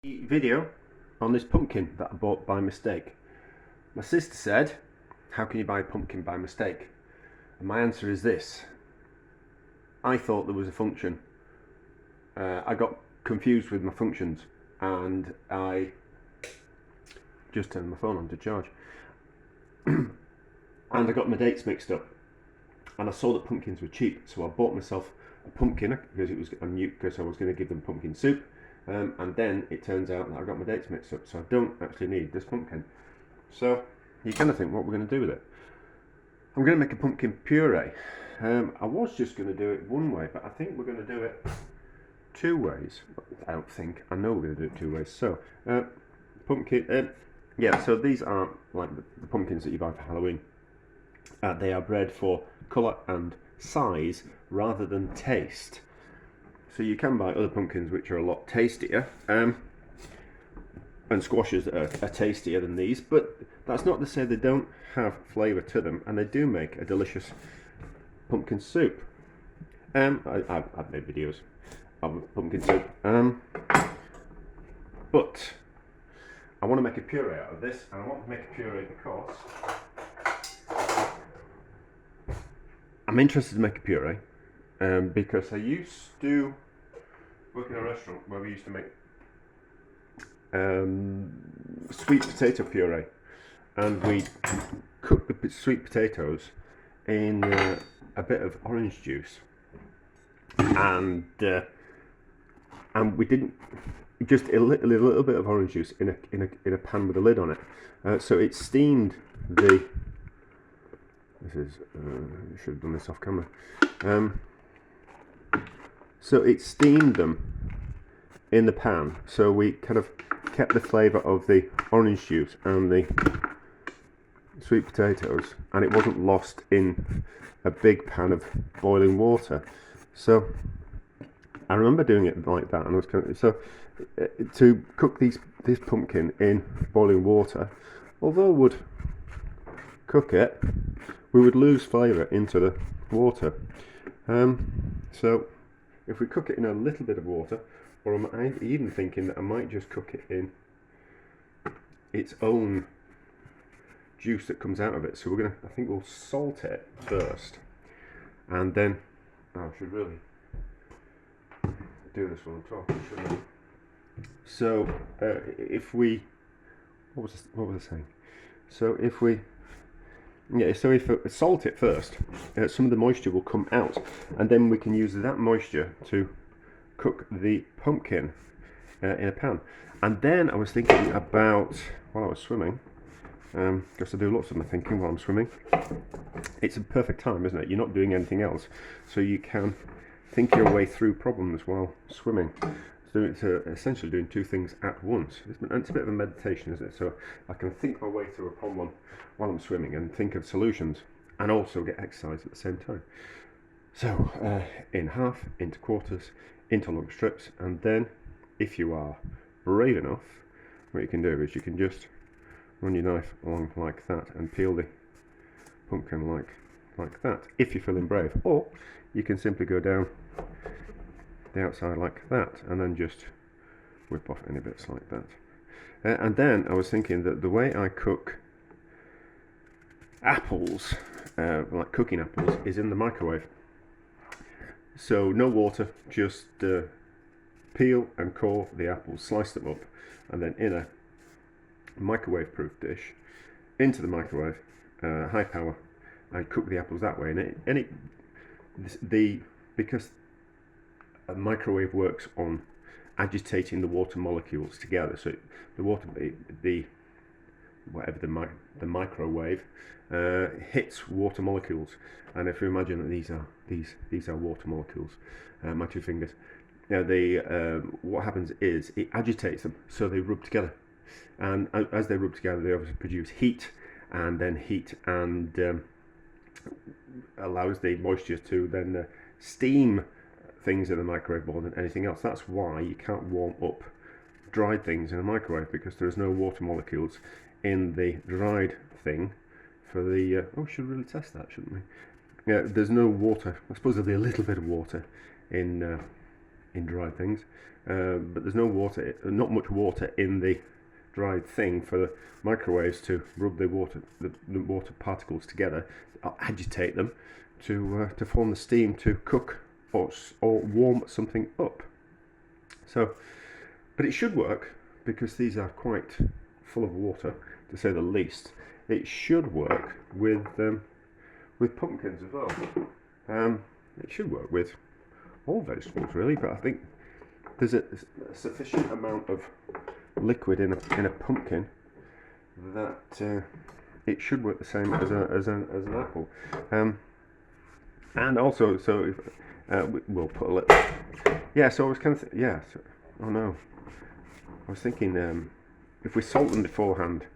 Video on this pumpkin that I bought by mistake. My sister said, how can you buy a pumpkin by mistake? And my answer is this. I thought there was a function. I got confused with my functions and I just turned my phone on to charge. And I got my dates mixed up. And I saw that pumpkins were cheap, so I bought myself a pumpkin because I was going to give them pumpkin soup. And then it turns out that I got my dates mixed up, so I don't actually need this pumpkin. So you kind of think, what we're going to do with it? I'm going to make a pumpkin puree. I was just going to do it one way, but I think we're going to do it two ways. I don't think. I know we're going to do it two ways. So pumpkin. Yeah. So these aren't like the pumpkins that you buy for Halloween. They are bred for colour and size rather than taste. So you can buy other pumpkins which are a lot tastier, and squashes that are tastier than these, but that's not to say they don't have flavour to them, and they do make a delicious pumpkin soup. I've made videos of pumpkin soup, but I want to make a puree out of this, and I want to make a puree because I'm interested to make a puree, because I used to work in a restaurant where we used to make sweet potato puree, and we cooked the sweet potatoes in a bit of orange juice, and we didn't just a little bit of orange juice in a pan with a lid on it, so it steamed the. This is I should have done this off camera. So it steamed them in the pan, so we kind of kept the flavour of the orange juice and the sweet potatoes, and it wasn't lost in a big pan of boiling water. So I remember doing it like that, and I was kind of, so to cook this pumpkin in boiling water, although we would cook it, we would lose flavour into the water. So if we cook it in a little bit of water, or I'm even thinking that I might just cook it in its own juice that comes out of it. So I think we'll salt it first, and then I should really do this while I'm talking, shouldn't I? So if we, what was I saying? So if we salt it first, some of the moisture will come out, and then we can use that moisture to cook the pumpkin in a pan. And then I was thinking about, while I was swimming, because I do lots of my thinking while I'm swimming, it's a perfect time, isn't it? You're not doing anything else, so you can think your way through problems while swimming. So it's essentially doing two things at once. It's a bit of a meditation, isn't it? So I can think my way through a problem while I'm swimming and think of solutions, and also get exercise at the same time. So in half, into quarters, into long strips, and then if you are brave enough, what you can do is you can just run your knife along like that and peel the pumpkin like that, if you're feeling brave. Or you can simply go down the outside like that, and then just whip off any bits like that. And then I was thinking that the way I cook apples, like cooking apples, is in the microwave. So no water, just peel and core the apples, slice them up, and then in a microwave proof dish, into the microwave, high power, and cook the apples that way. Because a microwave works on agitating the water molecules together, so the microwave hits water molecules, and if you imagine that these are water molecules, my two fingers, what happens is it agitates them, so they rub together, and as they rub together, they obviously produce heat, and then heat allows the moisture to then steam things in the microwave more than anything else. That's why you can't warm up dried things in a microwave, because there's no water molecules in the dried thing for the we should really test that, shouldn't we? Yeah, there's no water. I suppose there'll be a little bit of water in in dried things, but there's no water, not much water in the dried thing for the microwaves to rub the water particles together, agitate them to form the steam to cook or warm something up. So, but it should work because these are quite full of water, to say the least. It should work with pumpkins as well. It should work with all vegetables really, but I think there's a sufficient amount of liquid in a pumpkin that it should work the same as an apple. And also, so if, we'll put a little. Yeah. So I was kind of oh no. I was thinking if we salt them beforehand,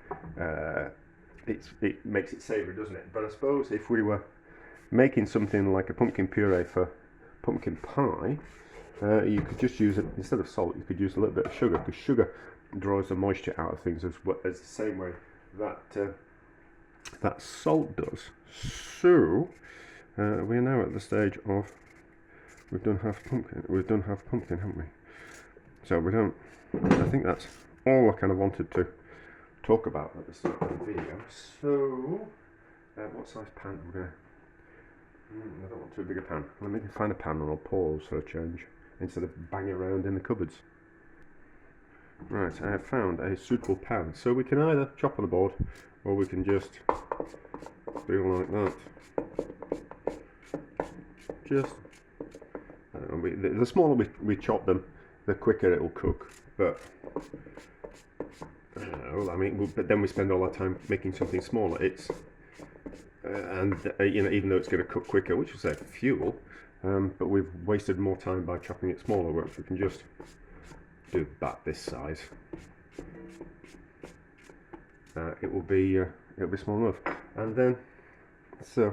it makes it savoury, doesn't it? But I suppose if we were making something like a pumpkin puree for pumpkin pie, you could just use it instead of salt. You could use a little bit of sugar, because sugar draws the moisture out of things as the same way that salt does. So we're now at the stage of we've done half pumpkin, haven't we? So we don't. I think that's all I kind of wanted to talk about at the start of the video. So what size pan are we going to? I don't want too big a pan. Let me find a pan and I'll pause for a change instead of banging around in the cupboards. Right, I have found a suitable pan. So we can either chop on the board or we can just do like that. Just, the smaller we chop them, the quicker it will cook. But I mean, but then we spend all our time making something smaller. It's you know, even though it's going to cook quicker, which is fuel, but we've wasted more time by chopping it smaller. Whereas we can just do about this size. It'll be small enough, and then so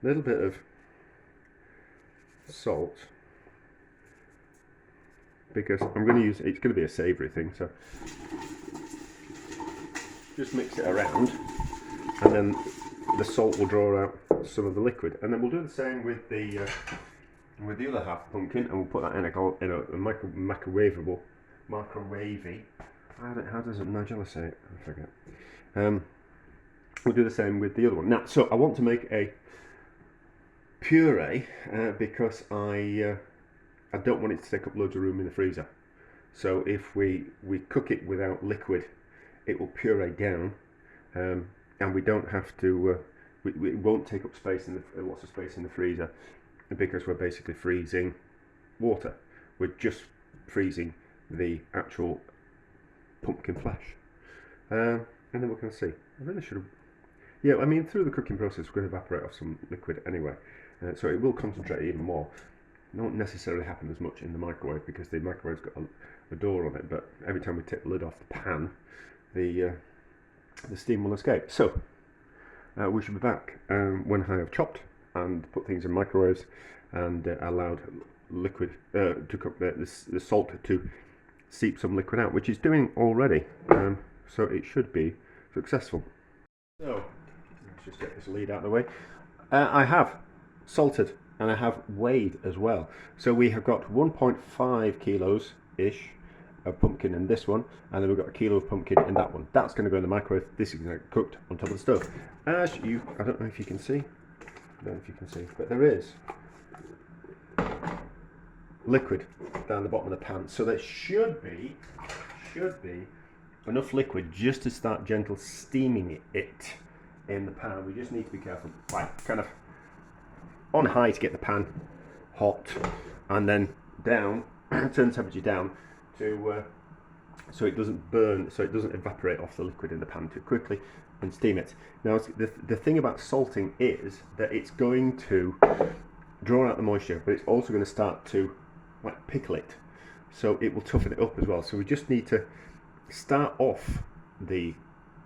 a little bit of salt, because I'm going to use, it's going to be a savoury thing, so just mix it around, and then the salt will draw out some of the liquid, and then we'll do the same with the other half pumpkin, and we'll put that in a microwavy. How does Nigella say it? I forget. We'll do the same with the other one. Now, so I want to make a puree because I don't want it to take up loads of room in the freezer. So if we cook it without liquid, it will puree down, and we don't have to. It won't take up space lots of space in the freezer, because we're basically freezing water. We're just freezing the actual pumpkin flesh, and then we're going to see. I really should have. Yeah, I mean, through the cooking process, we're going to evaporate off some liquid anyway, so it will concentrate even more. It won't necessarily happen as much in the microwave because the microwave's got a door on it. But every time we take the lid off the pan, the steam will escape. So we should be back when I have chopped and put things in microwaves and allowed liquid to cook the salt to seep some liquid out, which it's doing already. So it should be successful. So let's just get this lead out of the way. I have salted and I have weighed as well. So we have got 1.5 kilos ish of pumpkin in this one, and then we've got a kilo of pumpkin in that one. That's going to go in the microwave. This is going to get cooked on top of the stove. I don't know if you can see. I don't know if you can see, but there is liquid down the bottom of the pan. So there should be enough liquid just to start gentle steaming it in the pan. We just need to be careful, like kind of on high to get the pan hot, and then down, turn the temperature down to so it doesn't burn, so it doesn't evaporate off the liquid in the pan too quickly, and steam it. Now the thing about salting is that it's going to draw out the moisture, but it's also going to start to like pickle it, so it will toughen it up as well. So we just need to start off the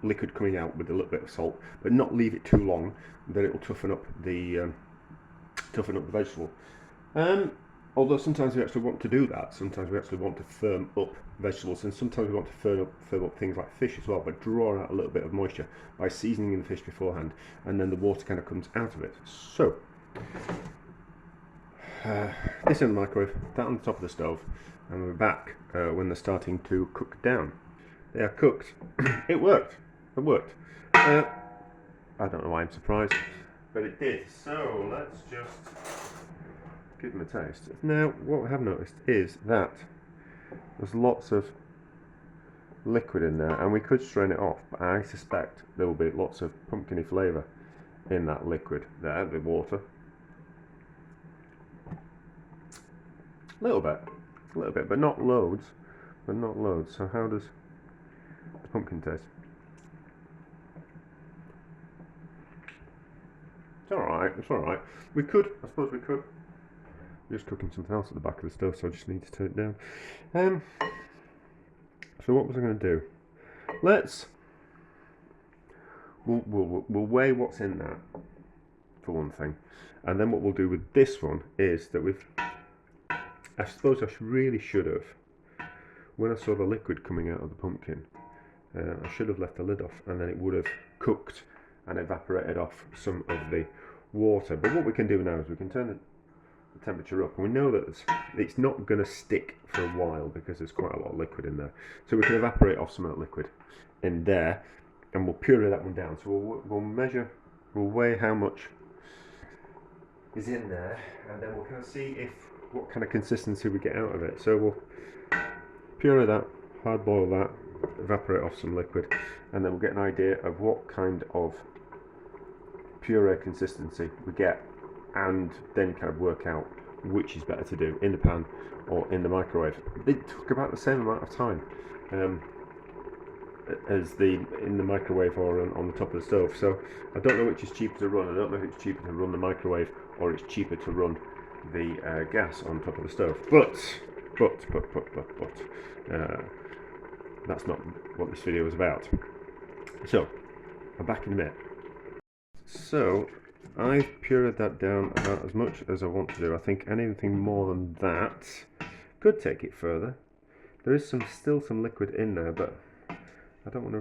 liquid coming out with a little bit of salt, but not leave it too long, that it will toughen up the vegetable. Although sometimes we actually want to do that. Sometimes we actually want to firm up vegetables, and sometimes we want to firm up things like fish as well, but draw out a little bit of moisture by seasoning the fish beforehand, and then the water kind of comes out of it. So this in the microwave, that on the top of the stove, and we're back when they're starting to cook down. They are cooked. It worked. It worked. I don't know why I'm surprised, but it did. So let's just give them a taste. Now, what I have noticed is that there's lots of liquid in there, and we could strain it off, but I suspect there will be lots of pumpkiny flavour in that liquid there, the water. A little bit, but not loads. So how does the pumpkin taste? It's alright, I suppose we could. I'm just cooking something else at the back of the stove, so I just need to turn it down. So what was I going to do? We'll weigh what's in that, for one thing. And then what we'll do with this one is that I suppose I really should have, when I saw the liquid coming out of the pumpkin, I should have left the lid off, and then it would have cooked and evaporated off some of the water. But what we can do now is we can turn the temperature up, and we know that it's not going to stick for a while because there's quite a lot of liquid in there. So we can evaporate off some of that liquid in there, and we'll puree that one down. So we'll weigh how much is in there, and then we'll kind of see what kind of consistency we get out of it. So we'll puree that, hard boil that, evaporate off some liquid, and then we'll get an idea of what kind of puree consistency we get, and then kind of work out which is better to do, in the pan or in the microwave. They took about the same amount of time as in the microwave or on the top of the stove. So I don't know which is cheaper to run. I don't know if it's cheaper to run the microwave or it's cheaper to run the gas on top of the stove. But that's not what this video is about. So I'm back in a minute. So I've pureed that down about as much as I want to do. I think anything more than that could take it further. There is still some liquid in there, but I don't want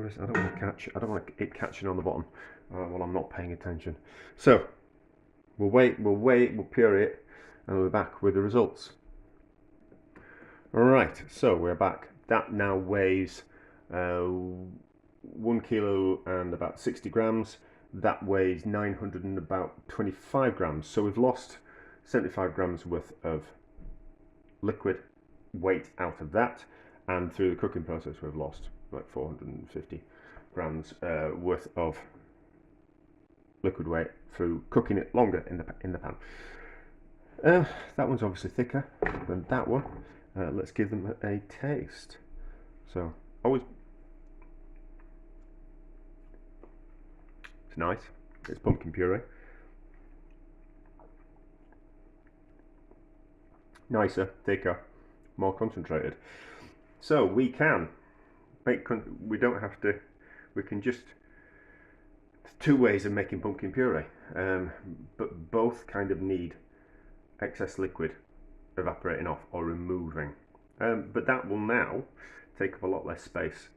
it catching on the bottom while I'm not paying attention. So we'll puree it, and we'll be back with the results. Alright, so we're back. That now weighs 1 kilo and about 60 grams. That weighs 925 grams. So we've lost 75 grams worth of liquid weight out of that, and through the cooking process we've lost like 450 grams worth of liquid weight through cooking it longer in the pan. That one's obviously thicker than that one. Let's give them a taste. So always, it's nice. It's pumpkin puree. Nicer, thicker, more concentrated. So we can make, we don't have to, we can just, there's two ways of making pumpkin puree, but both kind of need excess liquid evaporating off or removing. But that will now take up a lot less space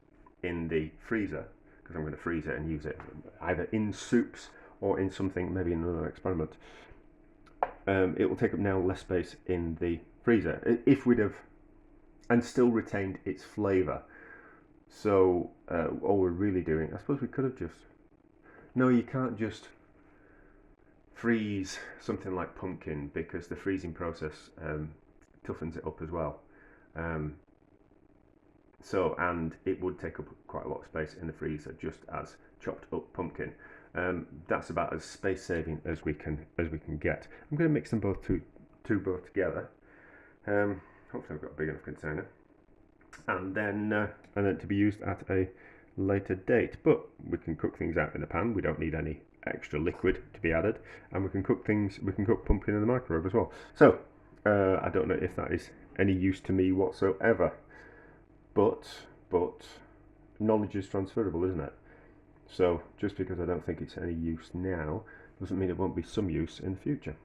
in the freezer, because I'm going to freeze it and use it either in soups or in something, maybe in another experiment. It will take up now less space in the freezer if we'd have, and still retained its flavour. So all we're really doing, I suppose we could have just, no, you can't just freeze something like pumpkin, because the freezing process toughens it up as well. So, and it would take up quite a lot of space in the freezer, just as chopped up pumpkin. That's about as space saving as we can get. I'm going to mix them both together. Hopefully I've got a big enough container, and then to be used at a later date. But we can cook things out in the pan. We don't need any extra liquid to be added, and we can cook pumpkin in the microwave as well. So I don't know if that is any use to me whatsoever, but knowledge is transferable, isn't it? So just because I don't think it's any use now doesn't mean it won't be some use in the future.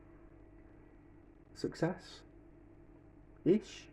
Success ish.